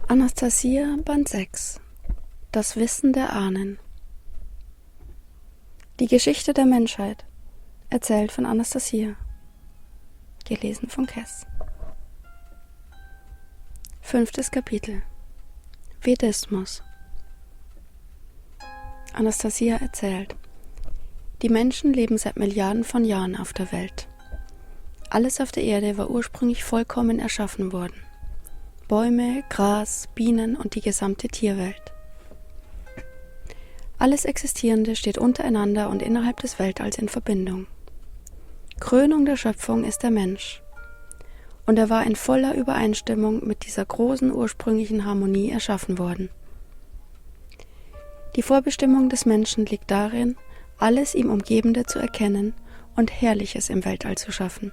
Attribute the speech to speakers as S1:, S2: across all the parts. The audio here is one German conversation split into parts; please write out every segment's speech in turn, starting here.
S1: Anastasia, Band 6 – Das Wissen der Ahnen. Die Geschichte der Menschheit, erzählt von Anastasia, gelesen von Kess. 5. Kapitel – Vedismus. Anastasia erzählt: Die Menschen leben seit Milliarden von Jahren auf der Welt. Alles auf der Erde war ursprünglich vollkommen erschaffen worden. Bäume, Gras, Bienen und die gesamte Tierwelt. Alles Existierende steht untereinander und innerhalb des Weltalls in Verbindung. Krönung der Schöpfung ist der Mensch. Und er war in voller Übereinstimmung mit dieser großen ursprünglichen Harmonie erschaffen worden. Die Vorbestimmung des Menschen liegt darin, alles ihm Umgebende zu erkennen und Herrliches im Weltall zu schaffen.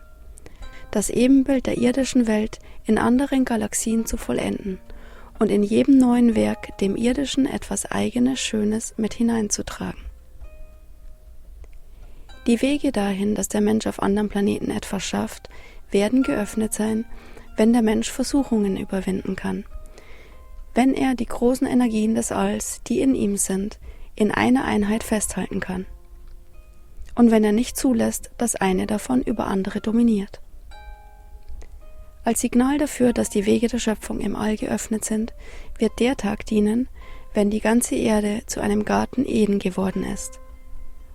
S1: Das Ebenbild der irdischen Welt in anderen Galaxien zu vollenden und in jedem neuen Werk dem Irdischen etwas Eigenes, Schönes mit hineinzutragen. Die Wege dahin, dass der Mensch auf anderen Planeten etwas schafft, werden geöffnet sein, wenn der Mensch Versuchungen überwinden kann, wenn er die großen Energien des Alls, die in ihm sind, in einer Einheit festhalten kann und wenn er nicht zulässt, dass eine davon über andere dominiert. Als Signal dafür, dass die Wege der Schöpfung im All geöffnet sind, wird der Tag dienen, wenn die ganze Erde zu einem Garten Eden geworden ist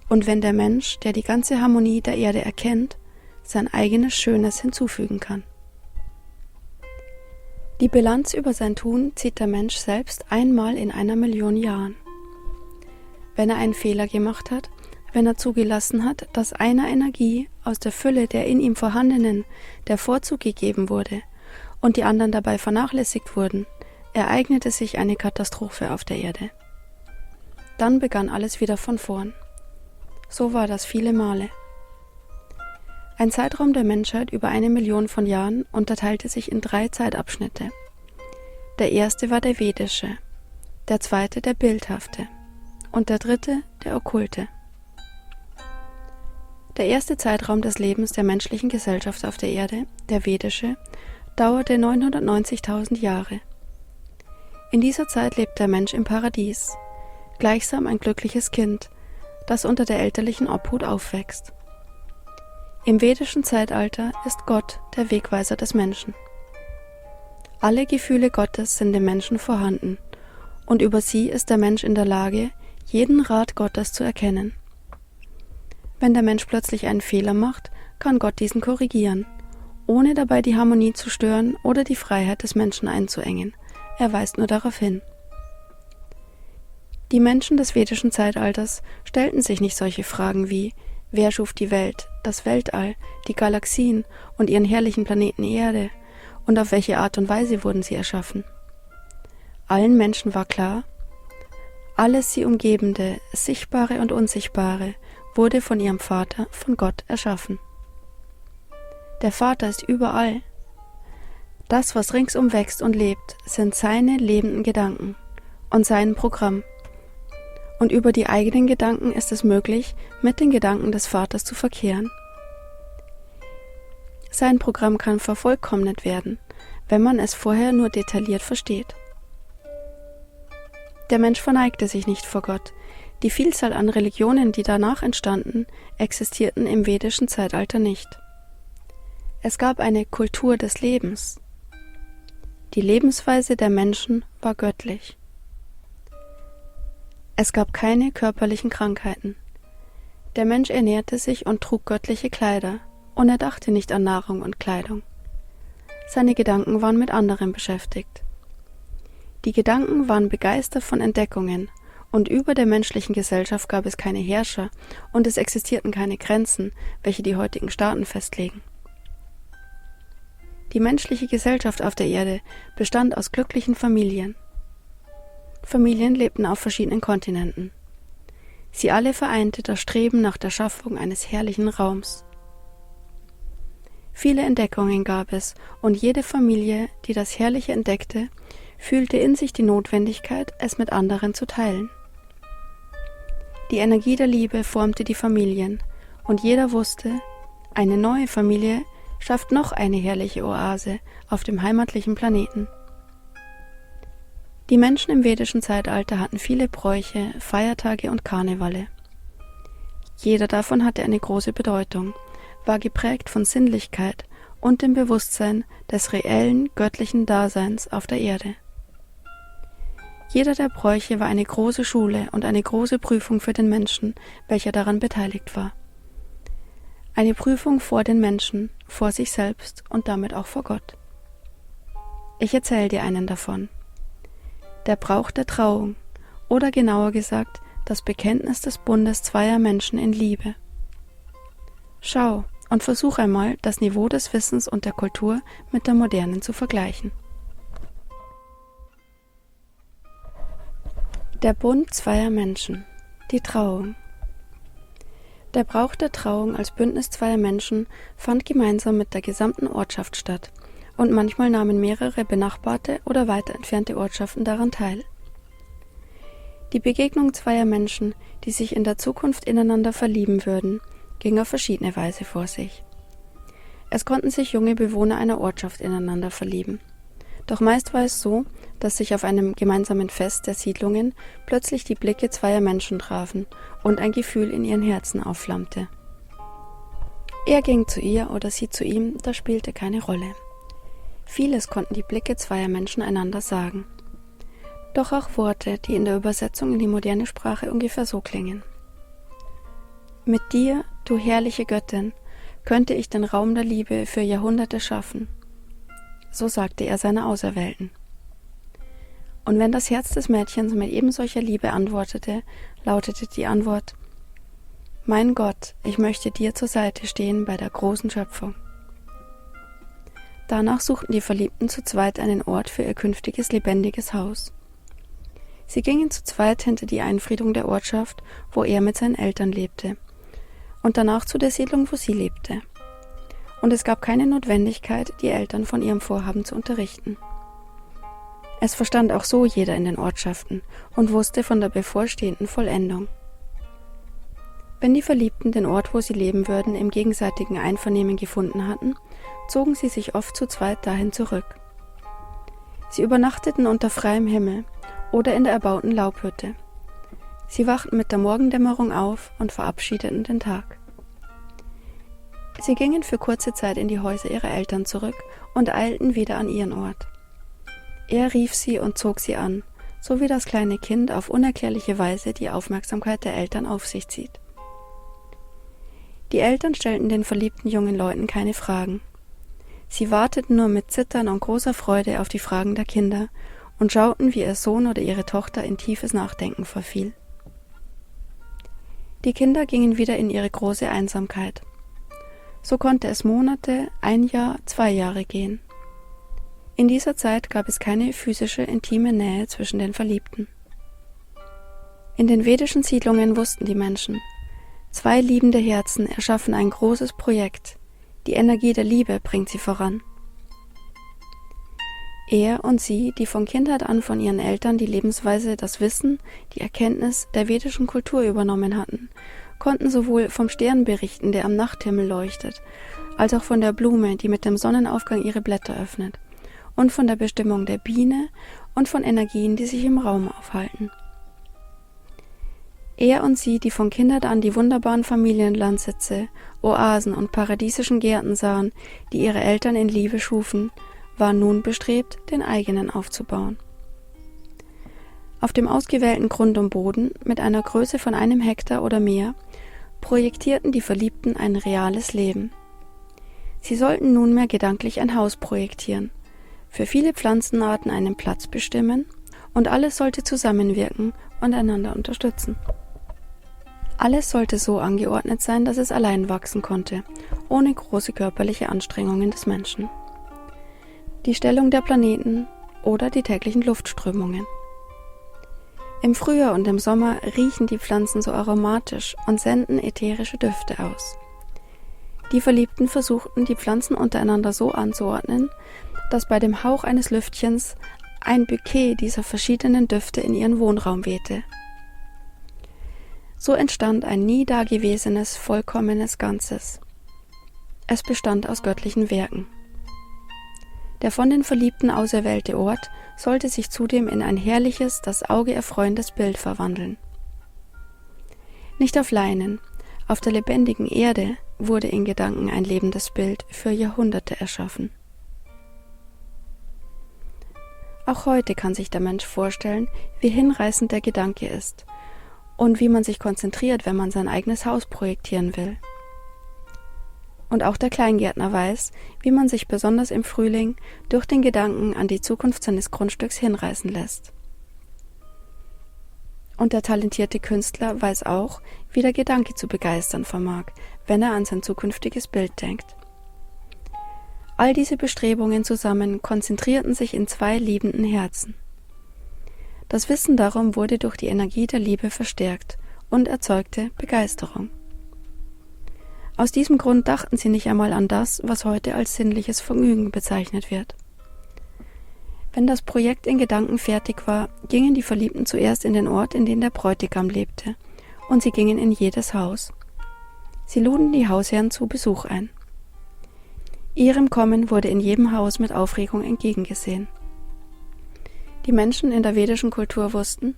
S1: und wenn der Mensch, der die ganze Harmonie der Erde erkennt, sein eigenes Schönes hinzufügen kann. Die Bilanz über sein Tun zieht der Mensch selbst einmal in 1.000.000 Jahren. Wenn er einen Fehler gemacht hat, wenn er zugelassen hat, dass einer Energie aus der Fülle der in ihm vorhandenen der Vorzug gegeben wurde und die anderen dabei vernachlässigt wurden, ereignete sich eine Katastrophe auf der Erde. Dann begann alles wieder von vorn. So war das viele Male. Ein Zeitraum der Menschheit über 1.000.000 von Jahren unterteilte sich in 3 Zeitabschnitte. Der erste war der vedische, der zweite der bildhafte und der dritte der okkulte. Der erste Zeitraum des Lebens der menschlichen Gesellschaft auf der Erde, der vedische, dauerte 990.000 Jahre. In dieser Zeit lebt der Mensch im Paradies, gleichsam ein glückliches Kind, das unter der elterlichen Obhut aufwächst. Im vedischen Zeitalter ist Gott der Wegweiser des Menschen. Alle Gefühle Gottes sind im Menschen vorhanden, und über sie ist der Mensch in der Lage, jeden Rat Gottes zu erkennen. Wenn der Mensch plötzlich einen Fehler macht, kann Gott diesen korrigieren, ohne dabei die Harmonie zu stören oder die Freiheit des Menschen einzuengen. Er weist nur darauf hin. Die Menschen des vedischen Zeitalters stellten sich nicht solche Fragen wie: Wer schuf die Welt, das Weltall, die Galaxien und ihren herrlichen Planeten Erde und auf welche Art und Weise wurden sie erschaffen? Allen Menschen war klar: Alles sie Umgebende, Sichtbare und Unsichtbare, wurde von ihrem Vater, von Gott, erschaffen. Der Vater ist überall. Das, was ringsum wächst und lebt, sind seine lebenden Gedanken und sein Programm. Und über die eigenen Gedanken ist es möglich, mit den Gedanken des Vaters zu verkehren. Sein Programm kann vervollkommnet werden, wenn man es vorher nur detailliert versteht. Der Mensch verneigte sich nicht vor Gott. Die Vielzahl an Religionen, die danach entstanden, existierten im vedischen Zeitalter nicht. Es gab eine Kultur des Lebens. Die Lebensweise der Menschen war göttlich. Es gab keine körperlichen Krankheiten. Der Mensch ernährte sich und trug göttliche Kleider, und er dachte nicht an Nahrung und Kleidung. Seine Gedanken waren mit anderem beschäftigt. Die Gedanken waren begeistert von Entdeckungen, und über der menschlichen Gesellschaft gab es keine Herrscher und es existierten keine Grenzen, welche die heutigen Staaten festlegen. Die menschliche Gesellschaft auf der Erde bestand aus glücklichen Familien. Familien lebten auf verschiedenen Kontinenten. Sie alle vereinte das Streben nach der Schaffung eines herrlichen Raums. Viele Entdeckungen gab es, und jede Familie, die das Herrliche entdeckte, fühlte in sich die Notwendigkeit, es mit anderen zu teilen. Die Energie der Liebe formte die Familien, und jeder wusste, eine neue Familie schafft noch eine herrliche Oase auf dem heimatlichen Planeten. Die Menschen im vedischen Zeitalter hatten viele Bräuche, Feiertage und Karnevale. Jeder davon hatte eine große Bedeutung, war geprägt von Sinnlichkeit und dem Bewusstsein des reellen, göttlichen Daseins auf der Erde. Jeder der Bräuche war eine große Schule und eine große Prüfung für den Menschen, welcher daran beteiligt war. Eine Prüfung vor den Menschen, vor sich selbst und damit auch vor Gott. Ich erzähle dir einen davon. Der Brauch der Trauung, oder genauer gesagt, das Bekenntnis des Bundes zweier Menschen in Liebe. Schau und versuch einmal, das Niveau des Wissens und der Kultur mit der modernen zu vergleichen. Der Bund zweier Menschen, die Trauung. Der Brauch der Trauung als Bündnis zweier Menschen fand gemeinsam mit der gesamten Ortschaft statt, und manchmal nahmen mehrere benachbarte oder weiter entfernte Ortschaften daran teil. Die Begegnung zweier Menschen, die sich in der Zukunft ineinander verlieben würden, ging auf verschiedene Weise vor sich. Es konnten sich junge Bewohner einer Ortschaft ineinander verlieben. Doch meist war es so, dass sich auf einem gemeinsamen Fest der Siedlungen plötzlich die Blicke zweier Menschen trafen und ein Gefühl in ihren Herzen aufflammte. Er ging zu ihr oder sie zu ihm, das spielte keine Rolle. Vieles konnten die Blicke zweier Menschen einander sagen. Doch auch Worte, die in der Übersetzung in die moderne Sprache ungefähr so klingen. Mit dir, du herrliche Göttin, könnte ich den Raum der Liebe für Jahrhunderte schaffen. So sagte er seiner Auserwählten. Und wenn das Herz des Mädchens mit ebensolcher Liebe antwortete, lautete die Antwort: Mein Gott, ich möchte dir zur Seite stehen bei der großen Schöpfung. Danach suchten die Verliebten zu zweit einen Ort für ihr künftiges lebendiges Haus. Sie gingen zu zweit hinter die Einfriedung der Ortschaft, wo er mit seinen Eltern lebte, und danach zu der Siedlung, wo sie lebte. Und es gab keine Notwendigkeit, die Eltern von ihrem Vorhaben zu unterrichten. Es verstand auch so jeder in den Ortschaften und wusste von der bevorstehenden Vollendung. Wenn die Verliebten den Ort, wo sie leben würden, im gegenseitigen Einvernehmen gefunden hatten, zogen sie sich oft zu zweit dahin zurück. Sie übernachteten unter freiem Himmel oder in der erbauten Laubhütte. Sie wachten mit der Morgendämmerung auf und verabschiedeten den Tag. Sie gingen für kurze Zeit in die Häuser ihrer Eltern zurück und eilten wieder an ihren Ort. Er rief sie und zog sie an, so wie das kleine Kind auf unerklärliche Weise die Aufmerksamkeit der Eltern auf sich zieht. Die Eltern stellten den verliebten jungen Leuten keine Fragen. Sie warteten nur mit Zittern und großer Freude auf die Fragen der Kinder und schauten, wie ihr Sohn oder ihre Tochter in tiefes Nachdenken verfiel. Die Kinder gingen wieder in ihre große Einsamkeit. So konnte es Monate, 1 Jahr, 2 Jahre gehen. In dieser Zeit gab es keine physische, intime Nähe zwischen den Verliebten. In den vedischen Siedlungen wussten die Menschen, 2 liebende Herzen erschaffen ein großes Projekt, die Energie der Liebe bringt sie voran. Er und sie, die von Kindheit an von ihren Eltern die Lebensweise, das Wissen, die Erkenntnis der vedischen Kultur übernommen hatten, konnten sowohl vom Stern berichten, der am Nachthimmel leuchtet, als auch von der Blume, die mit dem Sonnenaufgang ihre Blätter öffnet, und von der Bestimmung der Biene und von Energien, die sich im Raum aufhalten. Er und sie, die von Kindheit an die wunderbaren Familienlandsitze, Oasen und paradiesischen Gärten sahen, die ihre Eltern in Liebe schufen, waren nun bestrebt, den eigenen aufzubauen. Auf dem ausgewählten Grund und Boden, mit einer Größe von 1 Hektar oder mehr, projektierten die Verliebten ein reales Leben. Sie sollten nunmehr gedanklich ein Haus projektieren, für viele Pflanzenarten einen Platz bestimmen, und alles sollte zusammenwirken und einander unterstützen. Alles sollte so angeordnet sein, dass es allein wachsen konnte, ohne große körperliche Anstrengungen des Menschen. Die Stellung der Planeten oder die täglichen Luftströmungen. Im Frühjahr und im Sommer riechen die Pflanzen so aromatisch und senden ätherische Düfte aus. Die Verliebten versuchten, die Pflanzen untereinander so anzuordnen, dass bei dem Hauch eines Lüftchens ein Bouquet dieser verschiedenen Düfte in ihren Wohnraum wehte. So entstand ein nie dagewesenes, vollkommenes Ganzes. Es bestand aus göttlichen Werken. Der von den Verliebten auserwählte Ort sollte sich zudem in ein herrliches, das Auge erfreuendes Bild verwandeln. Nicht auf Leinen, auf der lebendigen Erde wurde in Gedanken ein lebendes Bild für Jahrhunderte erschaffen. Auch heute kann sich der Mensch vorstellen, wie hinreißend der Gedanke ist und wie man sich konzentriert, wenn man sein eigenes Haus projektieren will. Und auch der Kleingärtner weiß, wie man sich besonders im Frühling durch den Gedanken an die Zukunft seines Grundstücks hinreißen lässt. Und der talentierte Künstler weiß auch, wie der Gedanke zu begeistern vermag, wenn er an sein zukünftiges Bild denkt. All diese Bestrebungen zusammen konzentrierten sich in 2 liebenden Herzen. Das Wissen darum wurde durch die Energie der Liebe verstärkt und erzeugte Begeisterung. Aus diesem Grund dachten sie nicht einmal an das, was heute als sinnliches Vergnügen bezeichnet wird. Wenn das Projekt in Gedanken fertig war, gingen die Verliebten zuerst in den Ort, in dem der Bräutigam lebte, und sie gingen in jedes Haus. Sie luden die Hausherren zu Besuch ein. Ihrem Kommen wurde in jedem Haus mit Aufregung entgegengesehen. Die Menschen in der vedischen Kultur wussten,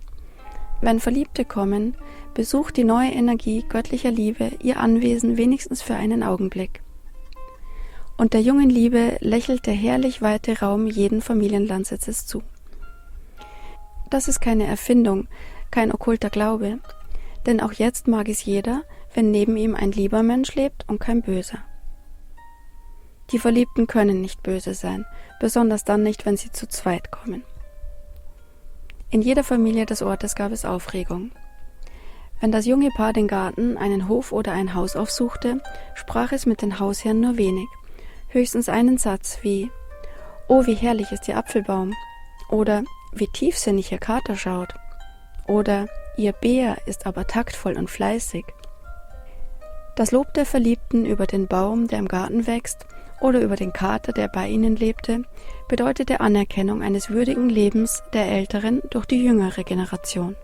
S1: wenn Verliebte kommen, besucht die neue Energie göttlicher Liebe ihr Anwesen wenigstens für einen Augenblick. Und der jungen Liebe lächelt der herrlich weite Raum jeden Familienlandsitzes zu. Das ist keine Erfindung, kein okkulter Glaube, denn auch jetzt mag es jeder, wenn neben ihm ein lieber Mensch lebt und kein böser. Die Verliebten können nicht böse sein, besonders dann nicht, wenn sie zu zweit kommen. In jeder Familie des Ortes gab es Aufregung. Wenn das junge Paar den Garten, einen Hof oder ein Haus aufsuchte, sprach es mit den Hausherren nur wenig, höchstens einen Satz wie »Oh, wie herrlich ist Ihr Apfelbaum« oder »Wie tiefsinnig Ihr Kater schaut« oder »Ihr Bär ist aber taktvoll und fleißig«. Das Lob der Verliebten über den Baum, der im Garten wächst, oder über den Kater, der bei ihnen lebte, bedeutete Anerkennung eines würdigen Lebens der älteren durch die jüngere Generation.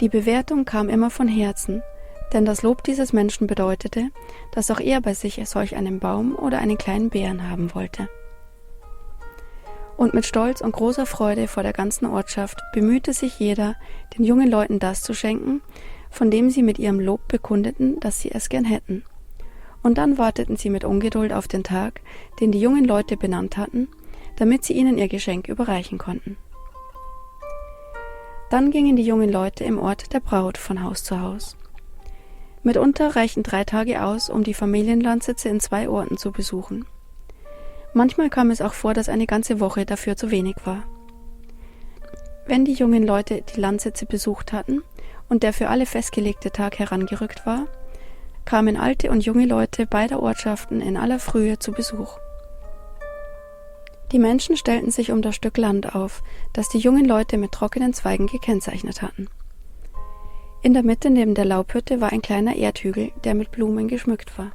S1: Die Bewertung kam immer von Herzen, denn das Lob dieses Menschen bedeutete, dass auch er bei sich solch einen Baum oder einen kleinen Bären haben wollte. Und mit Stolz und großer Freude vor der ganzen Ortschaft bemühte sich jeder, den jungen Leuten das zu schenken, von dem sie mit ihrem Lob bekundeten, dass sie es gern hätten. Und dann warteten sie mit Ungeduld auf den Tag, den die jungen Leute benannt hatten, damit sie ihnen ihr Geschenk überreichen konnten. Dann gingen die jungen Leute im Ort der Braut von Haus zu Haus. Mitunter reichten 3 Tage aus, um die Familienlandsitze in 2 Orten zu besuchen. Manchmal kam es auch vor, dass eine ganze Woche dafür zu wenig war. Wenn die jungen Leute die Landsitze besucht hatten und der für alle festgelegte Tag herangerückt war, kamen alte und junge Leute beider Ortschaften in aller Frühe zu Besuch. Die Menschen stellten sich um das Stück Land auf, das die jungen Leute mit trockenen Zweigen gekennzeichnet hatten. In der Mitte neben der Laubhütte war ein kleiner Erdhügel, der mit Blumen geschmückt war.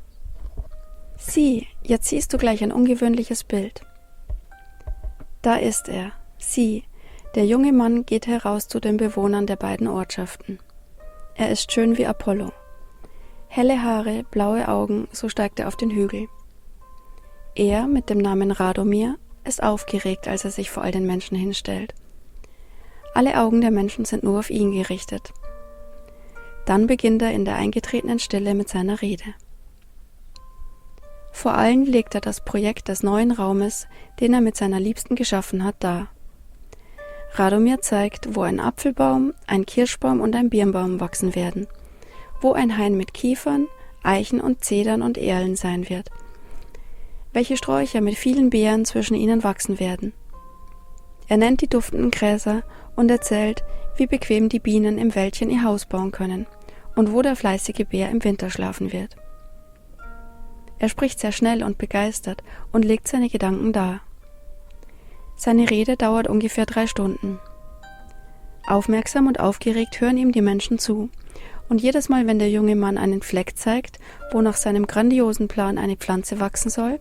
S1: »Sieh, jetzt siehst du gleich ein ungewöhnliches Bild.« Da ist er, sieh, der junge Mann geht heraus zu den Bewohnern der beiden Ortschaften. Er ist schön wie Apollo. Helle Haare, blaue Augen, so steigt er auf den Hügel. Er, mit dem Namen Radomir, ist aufgeregt, als er sich vor all den Menschen hinstellt. Alle Augen der Menschen sind nur auf ihn gerichtet. Dann beginnt er in der eingetretenen Stille mit seiner Rede. Vor allen legt er das Projekt des neuen Raumes, den er mit seiner Liebsten geschaffen hat, dar. Radomir zeigt, wo ein Apfelbaum, ein Kirschbaum und ein Birnbaum wachsen werden, wo ein Hain mit Kiefern, Eichen und Zedern und Erlen sein wird, welche Sträucher mit vielen Beeren zwischen ihnen wachsen werden. Er nennt die duftenden Gräser und erzählt, wie bequem die Bienen im Wäldchen ihr Haus bauen können und wo der fleißige Bär im Winter schlafen wird. Er spricht sehr schnell und begeistert und legt seine Gedanken dar. Seine Rede dauert ungefähr 3 Stunden. Aufmerksam und aufgeregt hören ihm die Menschen zu, und jedes Mal, wenn der junge Mann einen Fleck zeigt, wo nach seinem grandiosen Plan eine Pflanze wachsen soll,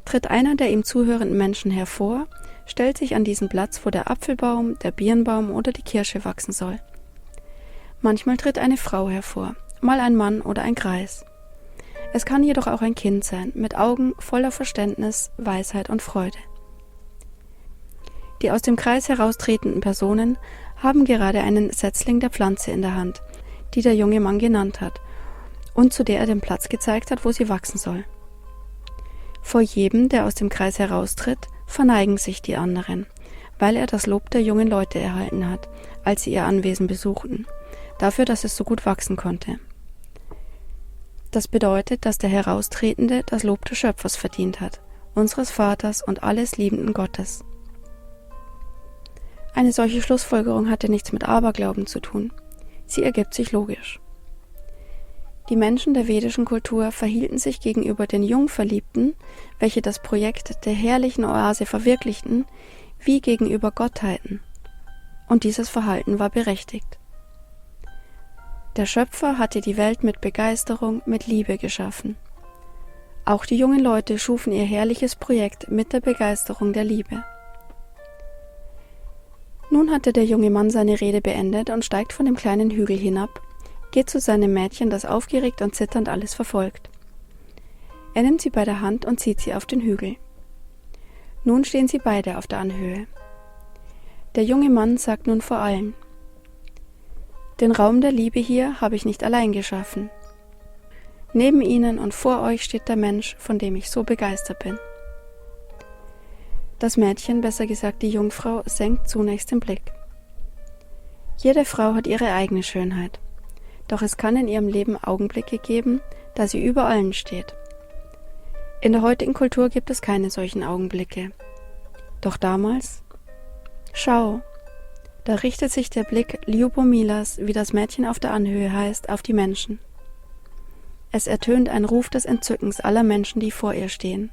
S1: tritt einer der ihm zuhörenden Menschen hervor, stellt sich an diesen Platz, wo der Apfelbaum, der Birnbaum oder die Kirsche wachsen soll. Manchmal tritt eine Frau hervor, mal ein Mann oder ein Greis. Es kann jedoch auch ein Kind sein, mit Augen voller Verständnis, Weisheit und Freude. Die aus dem Kreis heraustretenden Personen haben gerade einen Setzling der Pflanze in der Hand, die der junge Mann genannt hat und zu der er den Platz gezeigt hat, wo sie wachsen soll. Vor jedem, der aus dem Kreis heraustritt, verneigen sich die anderen, weil er das Lob der jungen Leute erhalten hat, als sie ihr Anwesen besuchten, dafür, dass es so gut wachsen konnte. Das bedeutet, dass der Heraustretende das Lob des Schöpfers verdient hat, unseres Vaters und alles liebenden Gottes. Eine solche Schlussfolgerung hatte nichts mit Aberglauben zu tun. Sie ergibt sich logisch. Die Menschen der vedischen Kultur verhielten sich gegenüber den Jungverliebten, welche das Projekt der herrlichen Oase verwirklichten, wie gegenüber Gottheiten. Und dieses Verhalten war berechtigt. Der Schöpfer hatte die Welt mit Begeisterung, mit Liebe geschaffen. Auch die jungen Leute schufen ihr herrliches Projekt mit der Begeisterung der Liebe. Nun hatte der junge Mann seine Rede beendet und steigt von dem kleinen Hügel hinab, geht zu seinem Mädchen, das aufgeregt und zitternd alles verfolgt. Er nimmt sie bei der Hand und zieht sie auf den Hügel. Nun stehen sie beide auf der Anhöhe. Der junge Mann sagt nun vor allen: Den Raum der Liebe hier habe ich nicht allein geschaffen. Neben ihnen und vor euch steht der Mensch, von dem ich so begeistert bin. Das Mädchen, besser gesagt die Jungfrau, senkt zunächst den Blick. Jede Frau hat ihre eigene Schönheit, doch es kann in ihrem Leben Augenblicke geben, da sie über allen steht. In der heutigen Kultur gibt es keine solchen Augenblicke. Doch damals? Schau! Da richtet sich der Blick Lyubomilas, wie das Mädchen auf der Anhöhe heißt, auf die Menschen. Es ertönt ein Ruf des Entzückens aller Menschen, die vor ihr stehen.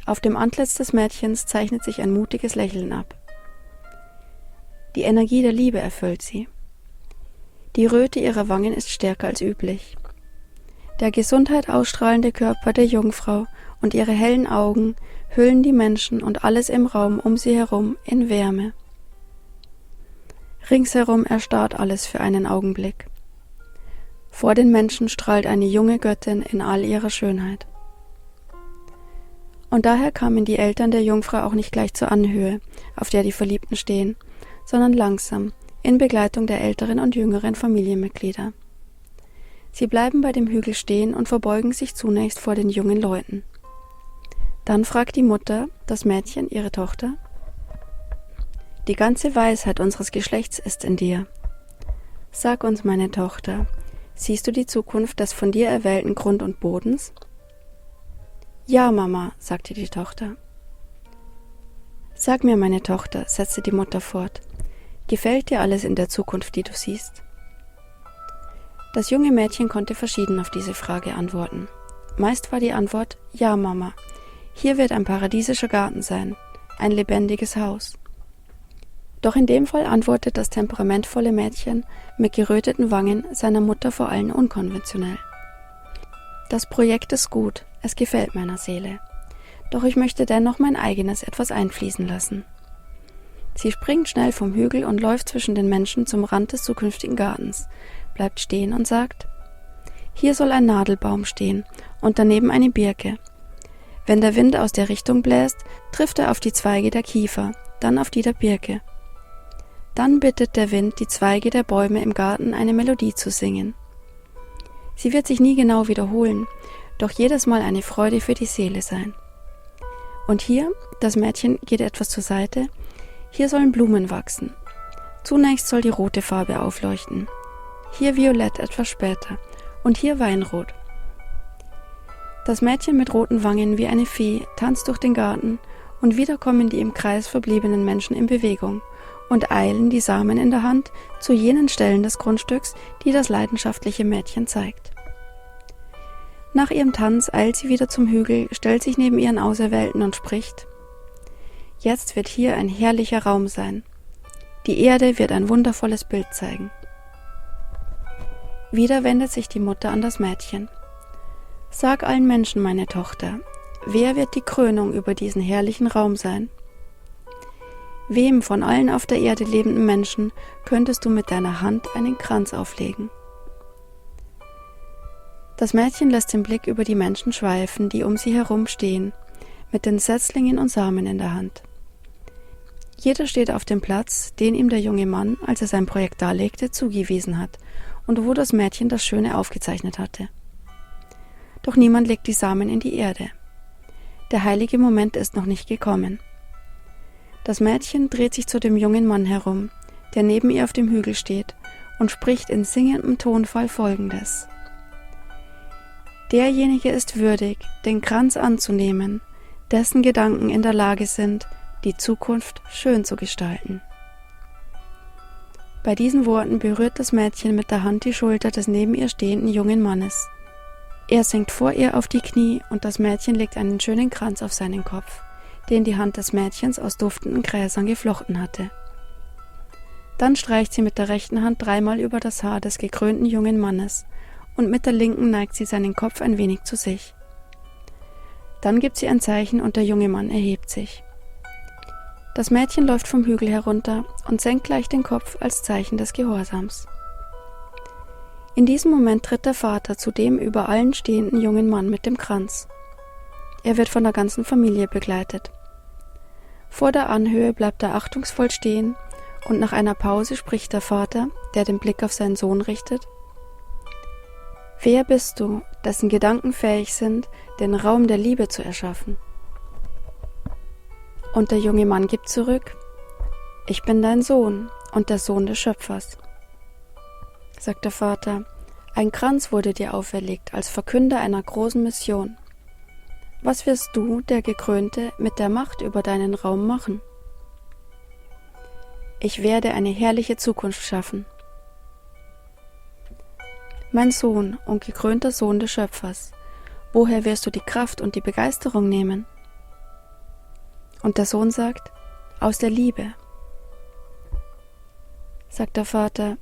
S1: Auf dem Antlitz des Mädchens zeichnet sich ein mutiges Lächeln ab. Die Energie der Liebe erfüllt sie. Die Röte ihrer Wangen ist stärker als üblich. Der Gesundheit ausstrahlende Körper der Jungfrau und ihre hellen Augen hüllen die Menschen und alles im Raum um sie herum in Wärme. Ringsherum erstarrt alles für einen Augenblick. Vor den Menschen strahlt eine junge Göttin in all ihrer Schönheit. Und daher kamen die Eltern der Jungfrau auch nicht gleich zur Anhöhe, auf der die Verliebten stehen, sondern langsam, in Begleitung der älteren und jüngeren Familienmitglieder. Sie bleiben bei dem Hügel stehen und verbeugen sich zunächst vor den jungen Leuten. Dann fragt die Mutter, das Mädchen, ihre Tochter: Die ganze Weisheit unseres Geschlechts ist in dir. Sag uns, meine Tochter, siehst du die Zukunft des von dir erwählten Grund und Bodens? Ja, Mama, sagte die Tochter. Sag mir, meine Tochter, setzte die Mutter fort, gefällt dir alles in der Zukunft, die du siehst? Das junge Mädchen konnte verschieden auf diese Frage antworten. Meist war die Antwort: Ja, Mama, hier wird ein paradiesischer Garten sein, ein lebendiges Haus. Doch in dem Fall antwortet das temperamentvolle Mädchen mit geröteten Wangen seiner Mutter vor allem unkonventionell. Das Projekt ist gut, es gefällt meiner Seele. Doch ich möchte dennoch mein eigenes etwas einfließen lassen. Sie springt schnell vom Hügel und läuft zwischen den Menschen zum Rand des zukünftigen Gartens, bleibt stehen und sagt: Hier soll ein Nadelbaum stehen und daneben eine Birke. Wenn der Wind aus der Richtung bläst, trifft er auf die Zweige der Kiefer, dann auf die der Birke. Dann bittet der Wind die Zweige der Bäume im Garten, eine Melodie zu singen. Sie wird sich nie genau wiederholen, doch jedes Mal eine Freude für die Seele sein. Und hier, das Mädchen geht etwas zur Seite, hier sollen Blumen wachsen. Zunächst soll die rote Farbe aufleuchten, hier violett etwas später und hier Weinrot. Das Mädchen mit roten Wangen wie eine Fee tanzt durch den Garten und wieder kommen die im Kreis verbliebenen Menschen in Bewegung und eilen, die Samen in der Hand, zu jenen Stellen des Grundstücks, die das leidenschaftliche Mädchen zeigt. Nach ihrem Tanz eilt sie wieder zum Hügel, stellt sich neben ihren Auserwählten und spricht: Jetzt wird hier ein herrlicher Raum sein. Die Erde wird ein wundervolles Bild zeigen. Wieder wendet sich die Mutter an das Mädchen. Sag allen Menschen, meine Tochter, wer wird die Krönung über diesen herrlichen Raum sein? Wem von allen auf der Erde lebenden Menschen könntest du mit deiner Hand einen Kranz auflegen? Das Mädchen lässt den Blick über die Menschen schweifen, die um sie herum stehen, mit den Setzlingen und Samen in der Hand. Jeder steht auf dem Platz, den ihm der junge Mann, als er sein Projekt darlegte, zugewiesen hat und wo das Mädchen das Schöne aufgezeichnet hatte. Doch niemand legt die Samen in die Erde. Der heilige Moment ist noch nicht gekommen. Das Mädchen dreht sich zu dem jungen Mann herum, der neben ihr auf dem Hügel steht, und spricht in singendem Tonfall Folgendes: Derjenige ist würdig, den Kranz anzunehmen, dessen Gedanken in der Lage sind, die Zukunft schön zu gestalten. Bei diesen Worten berührt das Mädchen mit der Hand die Schulter des neben ihr stehenden jungen Mannes. Er sinkt vor ihr auf die Knie und das Mädchen legt einen schönen Kranz auf seinen Kopf, den die Hand des Mädchens aus duftenden Gräsern geflochten hatte. Dann streicht sie mit der rechten Hand dreimal über das Haar des gekrönten jungen Mannes und mit der linken neigt sie seinen Kopf ein wenig zu sich. Dann gibt sie ein Zeichen und der junge Mann erhebt sich. Das Mädchen läuft vom Hügel herunter und senkt gleich den Kopf als Zeichen des Gehorsams. In diesem Moment tritt der Vater zu dem über allen stehenden jungen Mann mit dem Kranz. Er wird von der ganzen Familie begleitet. Vor der Anhöhe bleibt er achtungsvoll stehen und nach einer Pause spricht der Vater, der den Blick auf seinen Sohn richtet: Wer bist du, dessen Gedanken fähig sind, den Raum der Liebe zu erschaffen? Und der junge Mann gibt zurück: Ich bin dein Sohn und der Sohn des Schöpfers. Sagt der Vater: Ein Kranz wurde dir auferlegt als Verkünder einer großen Mission. Was wirst du, der Gekrönte, mit der Macht über deinen Raum machen? Ich werde eine herrliche Zukunft schaffen. Mein Sohn und gekrönter Sohn des Schöpfers, woher wirst du die Kraft und die Begeisterung nehmen? Und der Sohn sagt: Aus der Liebe. Sagt der Vater: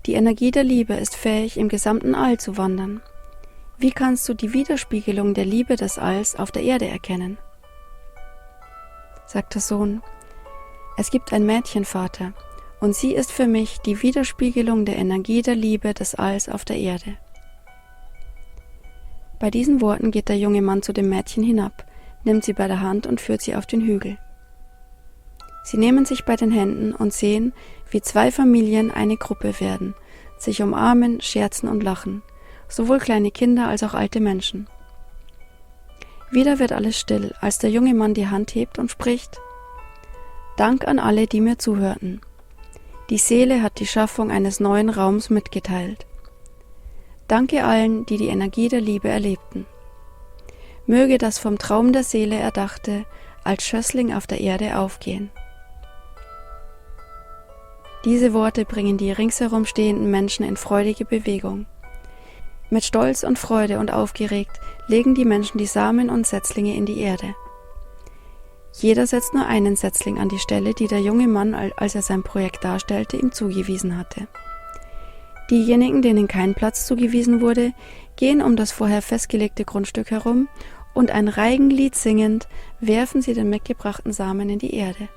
S1: Die Energie der Liebe ist fähig, im gesamten All zu wandern. Wie kannst du die Widerspiegelung der Liebe des Alls auf der Erde erkennen? Sagt der Sohn: Es gibt ein Mädchen, Vater, und sie ist für mich die Widerspiegelung der Energie der Liebe des Alls auf der Erde. Bei diesen Worten geht der junge Mann zu dem Mädchen hinab, nimmt sie bei der Hand und führt sie auf den Hügel. Sie nehmen sich bei den Händen und sehen, wie zwei Familien eine Gruppe werden, sich umarmen, scherzen und lachen, sowohl kleine Kinder als auch alte Menschen. Wieder wird alles still, als der junge Mann die Hand hebt und spricht: Dank an alle, die mir zuhörten. Die Seele hat die Schaffung eines neuen Raums mitgeteilt. Danke allen, die die Energie der Liebe erlebten. Möge das vom Traum der Seele Erdachte als Schössling auf der Erde aufgehen. Diese Worte bringen die ringsherum stehenden Menschen in freudige Bewegung. Mit Stolz und Freude und aufgeregt legen die Menschen die Samen und Setzlinge in die Erde. Jeder setzt nur einen Setzling an die Stelle, die der junge Mann, als er sein Projekt darstellte, ihm zugewiesen hatte. Diejenigen, denen kein Platz zugewiesen wurde, gehen um das vorher festgelegte Grundstück herum und ein Reigenlied singend werfen sie den mitgebrachten Samen in die Erde.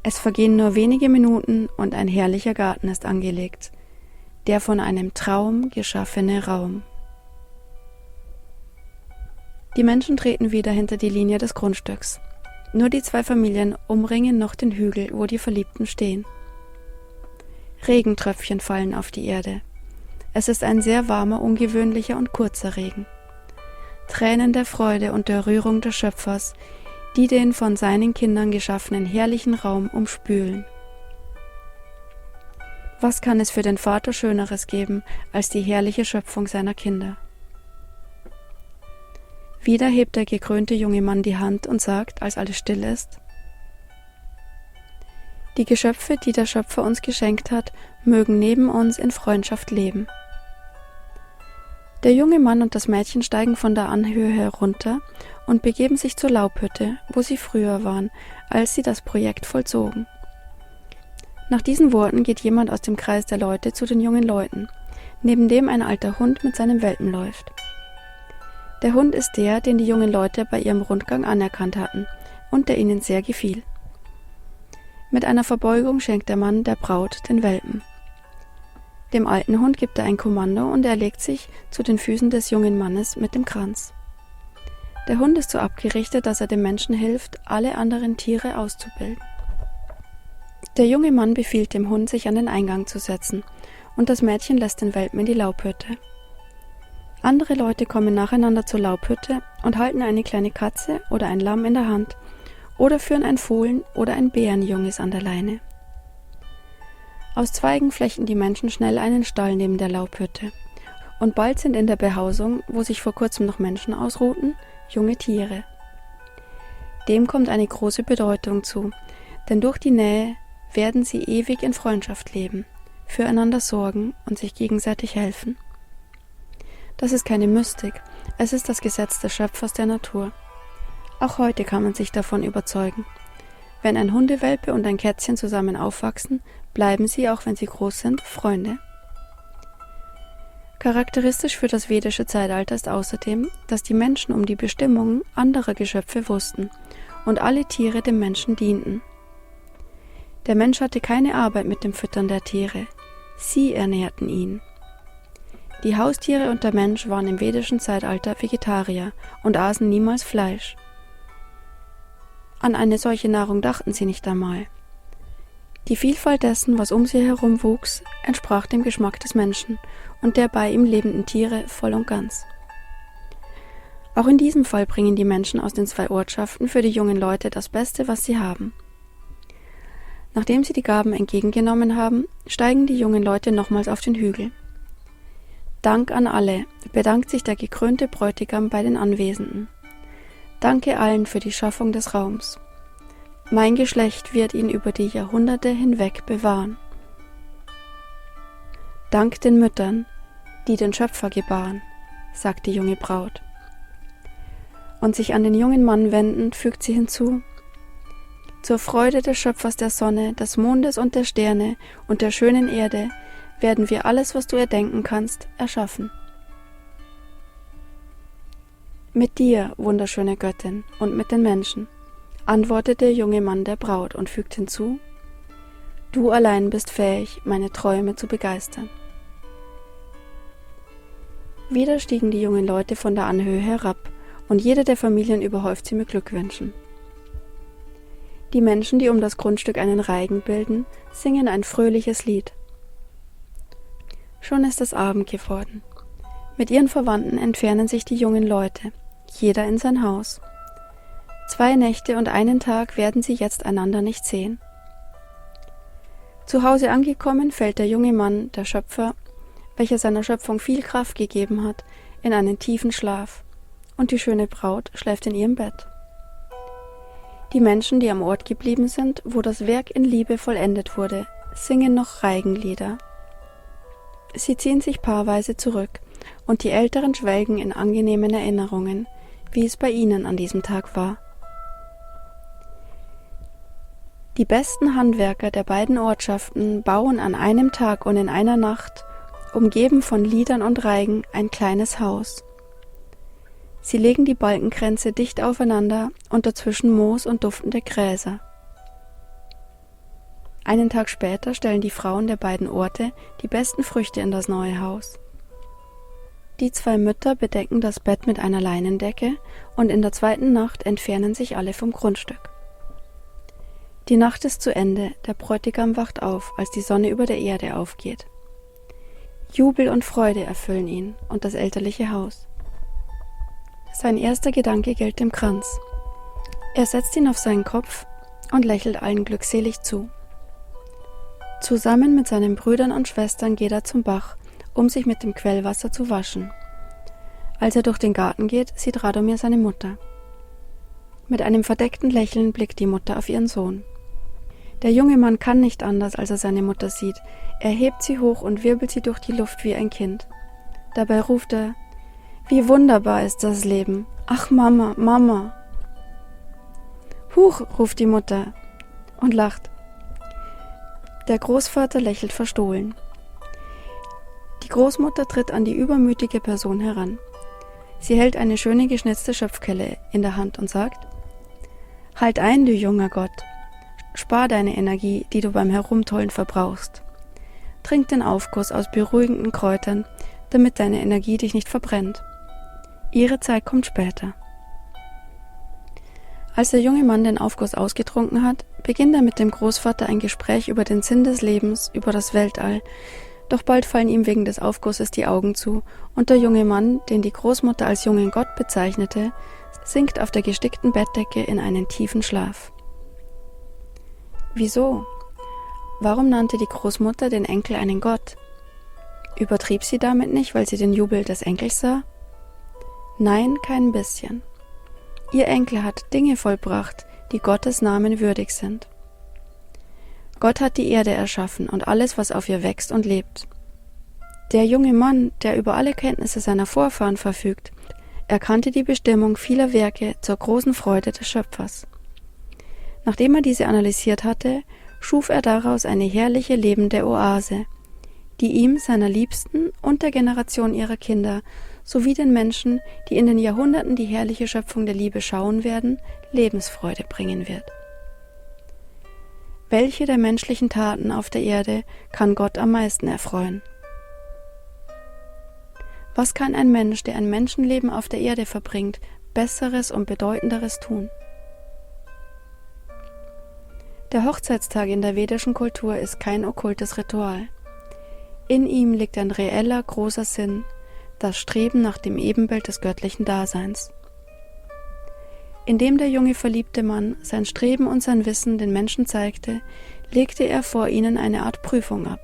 S1: Es vergehen nur wenige Minuten und ein herrlicher Garten ist angelegt, der von einem Traum geschaffene Raum. Die Menschen treten wieder hinter die Linie des Grundstücks. Nur die zwei Familien umringen noch den Hügel, wo die Verliebten stehen. Regentröpfchen fallen auf die Erde. Es ist ein sehr warmer, ungewöhnlicher und kurzer Regen. Tränen der Freude und der Rührung des Schöpfers, die den von seinen Kindern geschaffenen herrlichen Raum umspülen. Was kann es für den Vater Schöneres geben als die herrliche Schöpfung seiner Kinder? Wieder hebt der gekrönte junge Mann die Hand und sagt, als alles still ist: Die Geschöpfe, die der Schöpfer uns geschenkt hat, mögen neben uns in Freundschaft leben. Der junge Mann und das Mädchen steigen von der Anhöhe herunter und begeben sich zur Laubhütte, wo sie früher waren, als sie das Projekt vollzogen. Nach diesen Worten geht jemand aus dem Kreis der Leute zu den jungen Leuten, neben dem ein alter Hund mit seinem Welpen läuft. Der Hund ist der, den die jungen Leute bei ihrem Rundgang anerkannt hatten und der ihnen sehr gefiel. Mit einer Verbeugung schenkt der Mann der Braut den Welpen. Dem alten Hund gibt er ein Kommando und er legt sich zu den Füßen des jungen Mannes mit dem Kranz. Der Hund ist so abgerichtet, dass er dem Menschen hilft, alle anderen Tiere auszubilden. Der junge Mann befiehlt dem Hund, sich an den Eingang zu setzen, und das Mädchen lässt den Welpen in die Laubhütte. Andere Leute kommen nacheinander zur Laubhütte und halten eine kleine Katze oder ein Lamm in der Hand oder führen ein Fohlen oder ein Bärenjunges an der Leine. Aus Zweigen flechten die Menschen schnell einen Stall neben der Laubhütte, und bald sind in der Behausung, wo sich vor kurzem noch Menschen ausruhten, junge Tiere. Dem kommt eine große Bedeutung zu, denn durch die Nähe werden sie ewig in Freundschaft leben, füreinander sorgen und sich gegenseitig helfen. Das ist keine Mystik, es ist das Gesetz des Schöpfers der Natur. Auch heute kann man sich davon überzeugen. Wenn ein Hundewelpe und ein Kätzchen zusammen aufwachsen, bleiben sie, auch wenn sie groß sind, Freunde. Charakteristisch für das vedische Zeitalter ist außerdem, dass die Menschen um die Bestimmungen anderer Geschöpfe wussten und alle Tiere dem Menschen dienten. Der Mensch hatte keine Arbeit mit dem Füttern der Tiere, sie ernährten ihn. Die Haustiere und der Mensch waren im vedischen Zeitalter Vegetarier und aßen niemals Fleisch. An eine solche Nahrung dachten sie nicht einmal. Die Vielfalt dessen, was um sie herum wuchs, entsprach dem Geschmack des Menschen und der bei ihm lebenden Tiere voll und ganz. Auch in diesem Fall bringen die Menschen aus den 2 Ortschaften für die jungen Leute das Beste, was sie haben. Nachdem sie die Gaben entgegengenommen haben, steigen die jungen Leute nochmals auf den Hügel. Dank an alle, bedankt sich der gekrönte Bräutigam bei den Anwesenden. Danke allen für die Schaffung des Raums. Mein Geschlecht wird ihn über die Jahrhunderte hinweg bewahren. Dank den Müttern, die den Schöpfer gebaren, sagt die junge Braut. Und sich an den jungen Mann wendend fügt sie hinzu: Zur Freude des Schöpfers der Sonne, des Mondes und der Sterne und der schönen Erde werden wir alles, was du erdenken kannst, erschaffen. Mit dir, wunderschöne Göttin, und mit den Menschen, antwortet der junge Mann der Braut und fügt hinzu: Du allein bist fähig, meine Träume zu begeistern. Wieder stiegen die jungen Leute von der Anhöhe herab, und jede der Familien überhäuft sie mit Glückwünschen. Die Menschen, die um das Grundstück einen Reigen bilden, singen ein fröhliches Lied. Schon ist es Abend geworden. Mit ihren Verwandten entfernen sich die jungen Leute, jeder in sein Haus. 2 Nächte und einen Tag werden sie jetzt einander nicht sehen. Zu Hause angekommen, fällt der junge Mann, der Schöpfer, welcher seiner Schöpfung viel Kraft gegeben hat, in einen tiefen Schlaf, und die schöne Braut schläft in ihrem Bett. Die Menschen, die am Ort geblieben sind, wo das Werk in Liebe vollendet wurde, singen noch Reigenlieder. Sie ziehen sich paarweise zurück, und die Älteren schwelgen in angenehmen Erinnerungen, wie es bei ihnen an diesem Tag war. Die besten Handwerker der beiden Ortschaften bauen an einem Tag und in einer Nacht, umgeben von Liedern und Reigen, ein kleines Haus. Sie legen die Balkenkränze dicht aufeinander und dazwischen Moos und duftende Gräser. Einen Tag später stellen die Frauen der beiden Orte die besten Früchte in das neue Haus. Die 2 Mütter bedecken das Bett mit einer Leinendecke und in der 2. Nacht entfernen sich alle vom Grundstück. Die Nacht ist zu Ende, der Bräutigam wacht auf, als die Sonne über der Erde aufgeht. Jubel und Freude erfüllen ihn und das elterliche Haus. Sein erster Gedanke gilt dem Kranz. Er setzt ihn auf seinen Kopf und lächelt allen glückselig zu. Zusammen mit seinen Brüdern und Schwestern geht er zum Bach, um sich mit dem Quellwasser zu waschen. Als er durch den Garten geht, sieht Radomir seine Mutter. Mit einem verdeckten Lächeln blickt die Mutter auf ihren Sohn. Der junge Mann kann nicht anders, als er seine Mutter sieht. Er hebt sie hoch und wirbelt sie durch die Luft wie ein Kind. Dabei ruft er: Wie wunderbar ist das Leben! Ach Mama, Mama! Huch, ruft die Mutter und lacht. Der Großvater lächelt verstohlen. Die Großmutter tritt an die übermütige Person heran. Sie hält eine schöne geschnitzte Schöpfkelle in der Hand und sagt: Halt ein, du junger Gott! Spar deine Energie, die du beim Herumtollen verbrauchst. trink den Aufguss aus beruhigenden Kräutern, damit deine Energie dich nicht verbrennt. Ihre Zeit kommt später. Als der junge Mann den Aufguss ausgetrunken hat, beginnt er mit dem Großvater ein Gespräch über den Sinn des Lebens, über das Weltall. Doch bald fallen ihm wegen des Aufgusses die Augen zu und der junge Mann, den die Großmutter als jungen Gott bezeichnete, sinkt auf der gestickten Bettdecke in einen tiefen Schlaf. Wieso? Warum nannte die Großmutter den Enkel einen Gott? Übertrieb sie damit nicht, weil sie den Jubel des Enkels sah? Nein, kein bisschen. Ihr Enkel hat Dinge vollbracht, die Gottes Namen würdig sind. Gott hat die Erde erschaffen und alles, was auf ihr wächst und lebt. Der junge Mann, der über alle Kenntnisse seiner Vorfahren verfügt, erkannte die Bestimmung vieler Werke zur großen Freude des Schöpfers. Nachdem er diese analysiert hatte, schuf er daraus eine herrliche lebende Oase, die ihm, seiner Liebsten und der Generation ihrer Kinder sowie den Menschen, die in den Jahrhunderten die herrliche Schöpfung der Liebe schauen werden, Lebensfreude bringen wird. Welche der menschlichen Taten auf der Erde kann Gott am meisten erfreuen? Was kann ein Mensch, der ein Menschenleben auf der Erde verbringt, Besseres und Bedeutenderes tun? Der Hochzeitstag in der vedischen Kultur ist kein okkultes Ritual. In ihm liegt ein reeller, großer Sinn, das Streben nach dem Ebenbild des göttlichen Daseins. Indem der junge verliebte Mann sein Streben und sein Wissen den Menschen zeigte, legte er vor ihnen eine Art Prüfung ab.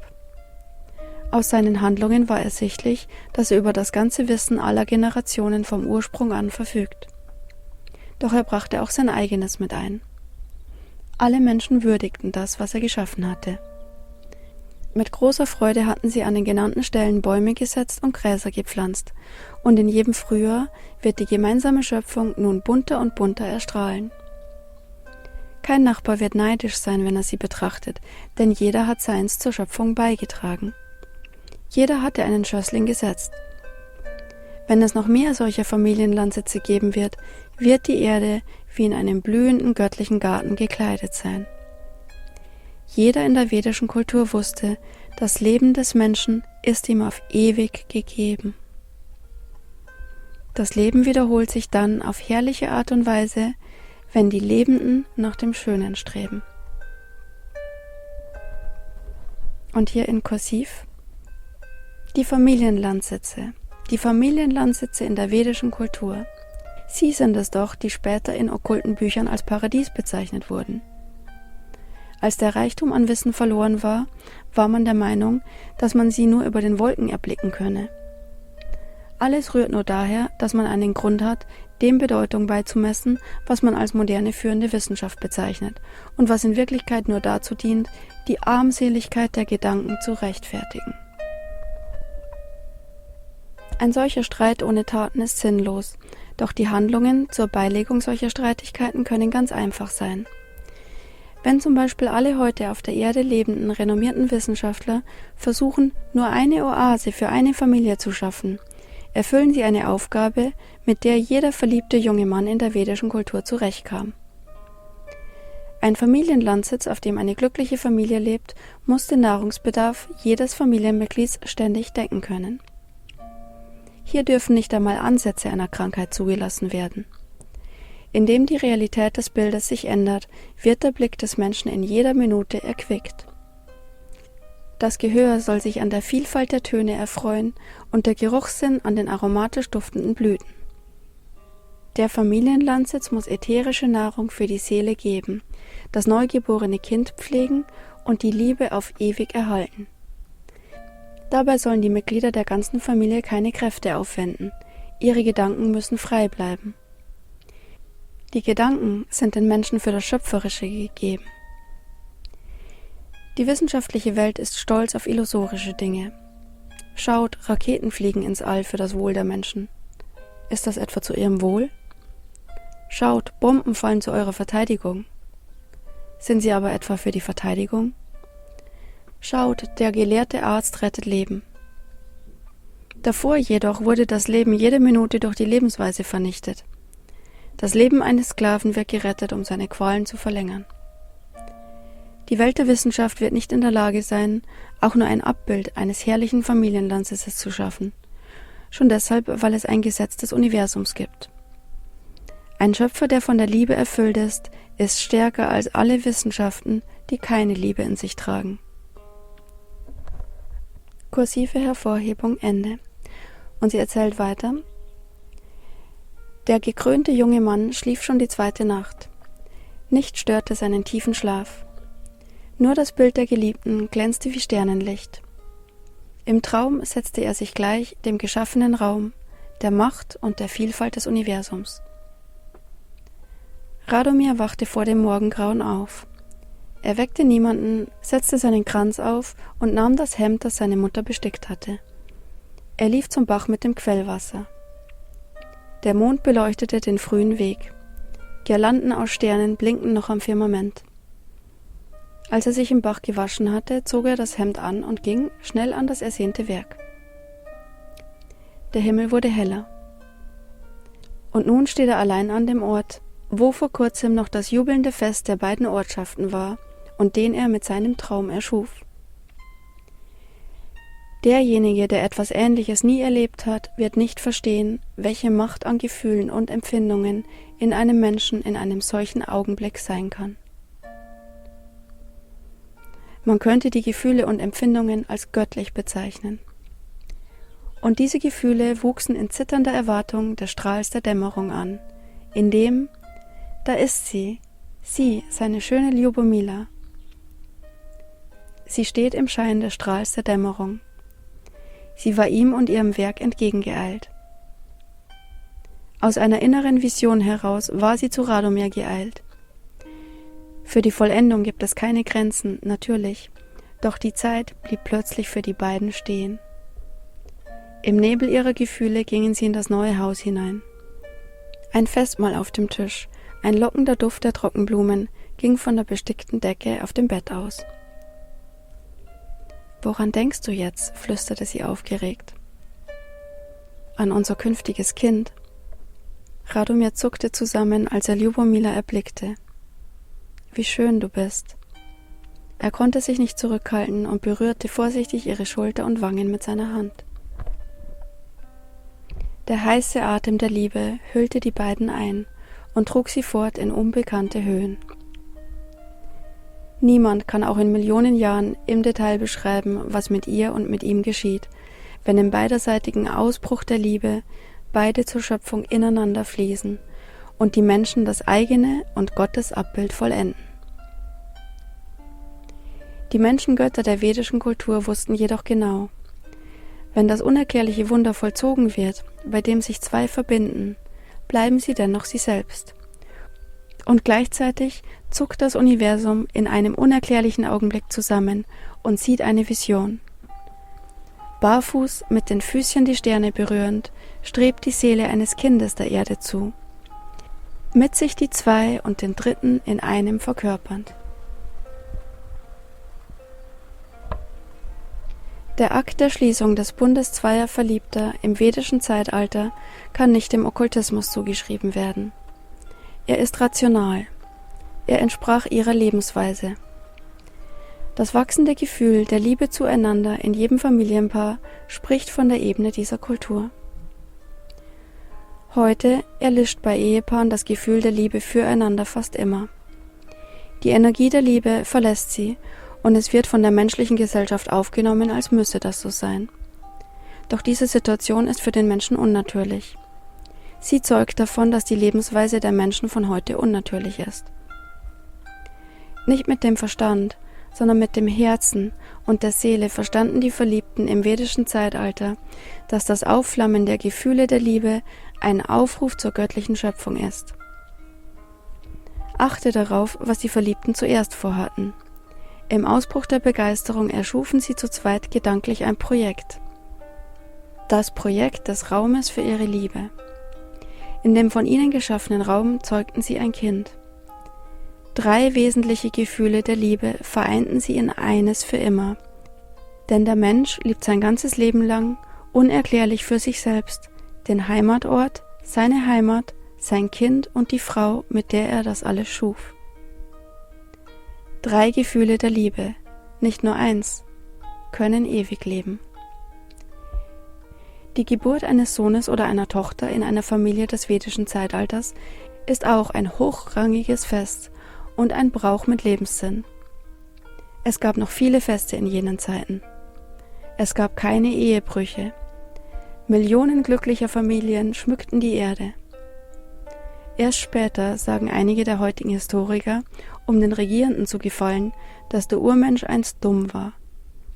S1: Aus seinen Handlungen war ersichtlich, dass er über das ganze Wissen aller Generationen vom Ursprung an verfügt. Doch er brachte auch sein eigenes mit ein. Alle Menschen würdigten das, was er geschaffen hatte. Mit großer Freude hatten sie an den genannten Stellen Bäume gesetzt und Gräser gepflanzt, und in jedem Frühjahr wird die gemeinsame Schöpfung nun bunter und bunter erstrahlen. Kein Nachbar wird neidisch sein, wenn er sie betrachtet, denn jeder hat seins zur Schöpfung beigetragen. Jeder hatte einen Schössling gesetzt. Wenn es noch mehr solcher Familienlandsitze geben wird, wird die Erde wie in einem blühenden göttlichen Garten gekleidet sein. Jeder in der vedischen Kultur wusste, das Leben des Menschen ist ihm auf ewig gegeben. Das Leben wiederholt sich dann auf herrliche Art und Weise, wenn die Lebenden nach dem Schönen streben. Und hier in Kursiv: die Familienlandsitze. Die Familienlandsitze in der vedischen Kultur. Sie sind es doch, die später in okkulten Büchern als Paradies bezeichnet wurden. Als der Reichtum an Wissen verloren war, war man der Meinung, dass man sie nur über den Wolken erblicken könne. Alles rührt nur daher, dass man einen Grund hat, dem Bedeutung beizumessen, was man als moderne führende Wissenschaft bezeichnet und was in Wirklichkeit nur dazu dient, die Armseligkeit der Gedanken zu rechtfertigen. Ein solcher Streit ohne Taten ist sinnlos, doch die Handlungen zur Beilegung solcher Streitigkeiten können ganz einfach sein. Wenn zum Beispiel alle heute auf der Erde lebenden renommierten Wissenschaftler versuchen, nur eine Oase für eine Familie zu schaffen, erfüllen sie eine Aufgabe, mit der jeder verliebte junge Mann in der vedischen Kultur zurechtkam. Ein Familienlandsitz, auf dem eine glückliche Familie lebt, muss den Nahrungsbedarf jedes Familienmitglieds ständig decken können. Hier dürfen nicht einmal Ansätze einer Krankheit zugelassen werden. Indem die Realität des Bildes sich ändert, wird der Blick des Menschen in jeder Minute erquickt. Das Gehör soll sich an der Vielfalt der Töne erfreuen und der Geruchssinn an den aromatisch duftenden Blüten. Der Familienlandsitz muss ätherische Nahrung für die Seele geben, das neugeborene Kind pflegen und die Liebe auf ewig erhalten. Dabei sollen die Mitglieder der ganzen Familie keine Kräfte aufwenden, ihre Gedanken müssen frei bleiben. Die Gedanken sind den Menschen für das Schöpferische gegeben. Die wissenschaftliche Welt ist stolz auf illusorische Dinge. Schaut, Raketen fliegen ins All für das Wohl der Menschen. Ist das etwa zu ihrem Wohl? Schaut, Bomben fallen zu eurer Verteidigung. Sind sie aber etwa für die Verteidigung? Schaut, der gelehrte Arzt rettet Leben. Davor jedoch wurde das Leben jede Minute durch die Lebensweise vernichtet. Das Leben eines Sklaven wird gerettet, um seine Qualen zu verlängern. Die Welt der Wissenschaft wird nicht in der Lage sein, auch nur ein Abbild eines herrlichen Familienlandsitz zu schaffen. Schon deshalb, weil es ein Gesetz des Universums gibt. Ein Schöpfer, der von der Liebe erfüllt ist stärker als alle Wissenschaften, die keine Liebe in sich tragen. Kursive Hervorhebung Ende. Und sie erzählt weiter: Der gekrönte junge Mann schlief schon die 2. Nacht. Nichts störte seinen tiefen Schlaf. Nur das Bild der Geliebten glänzte wie Sternenlicht. Im Traum setzte er sich gleich dem geschaffenen Raum, der Macht und der Vielfalt des Universums. Radomir wachte vor dem Morgengrauen auf. Er weckte niemanden, setzte seinen Kranz auf und nahm das Hemd, das seine Mutter bestickt hatte. Er lief zum Bach mit dem Quellwasser. Der Mond beleuchtete den frühen Weg. Girlanden aus Sternen blinkten noch am Firmament. Als er sich im Bach gewaschen hatte, zog er das Hemd an und ging schnell an das ersehnte Werk. Der Himmel wurde heller. Und nun steht er allein an dem Ort, wo vor kurzem noch das jubelnde Fest der beiden Ortschaften war und den er mit seinem Traum erschuf. Derjenige, der etwas Ähnliches nie erlebt hat, wird nicht verstehen, welche Macht an Gefühlen und Empfindungen in einem Menschen in einem solchen Augenblick sein kann. Man könnte die Gefühle und Empfindungen als göttlich bezeichnen. Und diese Gefühle wuchsen in zitternder Erwartung des Strahls der Dämmerung an, in dem, da ist sie, seine schöne Ljubomila. Sie steht im Schein des Strahls der Dämmerung. Sie war ihm und ihrem Werk entgegengeeilt. Aus einer inneren Vision heraus war sie zu Radomir geeilt. Für die Vollendung gibt es keine Grenzen, natürlich, doch die Zeit blieb plötzlich für die beiden stehen. Im Nebel ihrer Gefühle gingen sie in das neue Haus hinein. Ein Festmahl auf dem Tisch, ein lockender Duft der Trockenblumen ging von der bestickten Decke auf dem Bett aus. »Woran denkst du jetzt?« flüsterte sie aufgeregt. »An unser künftiges Kind.« Radomir zuckte zusammen, als er Ljubomila erblickte. »Wie schön du bist.« Er konnte sich nicht zurückhalten und berührte vorsichtig ihre Schulter und Wangen mit seiner Hand. Der heiße Atem der Liebe hüllte die beiden ein und trug sie fort in unbekannte Höhen. Niemand kann auch in Millionen Jahren im Detail beschreiben, was mit ihr und mit ihm geschieht, wenn im beiderseitigen Ausbruch der Liebe beide zur Schöpfung ineinander fließen und die Menschen das eigene und Gottes Abbild vollenden. Die Menschengötter der vedischen Kultur wussten jedoch genau, wenn das unerklärliche Wunder vollzogen wird, bei dem sich zwei verbinden, bleiben sie dennoch sie selbst. Und gleichzeitig zuckt das Universum in einem unerklärlichen Augenblick zusammen und sieht eine Vision. Barfuß, mit den Füßchen die Sterne berührend, strebt die Seele eines Kindes der Erde zu, mit sich die zwei und den dritten in einem verkörpernd. Der Akt der Schließung des Bundes zweier Verliebter im vedischen Zeitalter kann nicht dem Okkultismus zugeschrieben werden. Er ist rational. Er entsprach ihrer Lebensweise. Das wachsende Gefühl der Liebe zueinander in jedem Familienpaar spricht von der Ebene dieser Kultur. Heute erlischt bei Ehepaaren das Gefühl der Liebe füreinander fast immer. Die Energie der Liebe verlässt sie und es wird von der menschlichen Gesellschaft aufgenommen, als müsse das so sein. Doch diese Situation ist für den Menschen unnatürlich. Sie zeugt davon, dass die Lebensweise der Menschen von heute unnatürlich ist. Nicht mit dem Verstand, sondern mit dem Herzen und der Seele verstanden die Verliebten im vedischen Zeitalter, dass das Aufflammen der Gefühle der Liebe ein Aufruf zur göttlichen Schöpfung ist. Achte darauf, was die Verliebten zuerst vorhatten. Im Ausbruch der Begeisterung erschufen sie zu zweit gedanklich ein Projekt. Das Projekt des Raumes für ihre Liebe. In dem von ihnen geschaffenen Raum zeugten sie ein Kind. 3 wesentliche Gefühle der Liebe vereinten sie in eines für immer. Denn der Mensch liebt sein ganzes Leben lang unerklärlich für sich selbst, den Heimatort, seine Heimat, sein Kind und die Frau, mit der er das alles schuf. 3 Gefühle der Liebe, nicht nur eins, können ewig leben. Die Geburt eines Sohnes oder einer Tochter in einer Familie des vedischen Zeitalters ist auch ein hochrangiges Fest und ein Brauch mit Lebenssinn. Es gab noch viele Feste in jenen Zeiten. Es gab keine Ehebrüche. Millionen glücklicher Familien schmückten die Erde. Erst später sagen einige der heutigen Historiker, um den Regierenden zu gefallen, dass der Urmensch einst dumm war.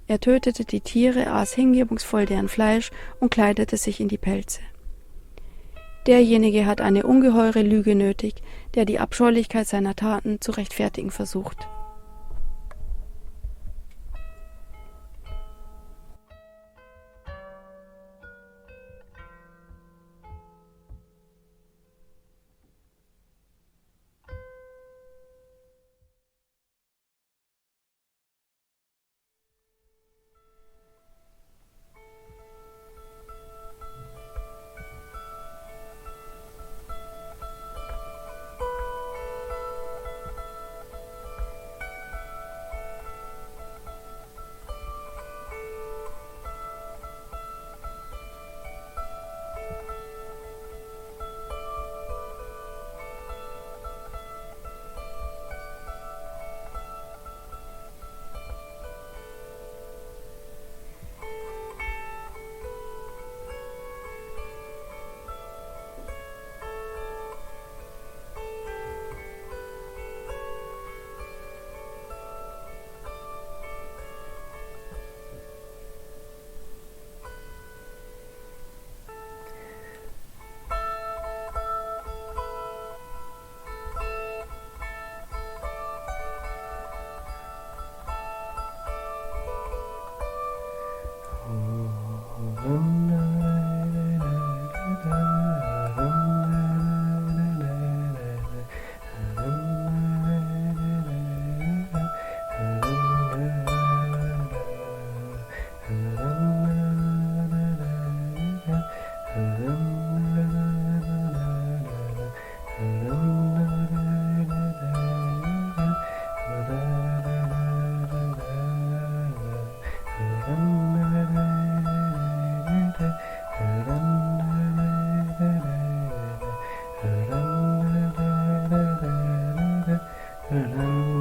S1: Er tötete die Tiere, aß hingebungsvoll deren Fleisch und kleidete sich in die Pelze. Derjenige hat eine ungeheure Lüge nötig, der die Abscheulichkeit seiner Taten zu rechtfertigen versucht.
S2: la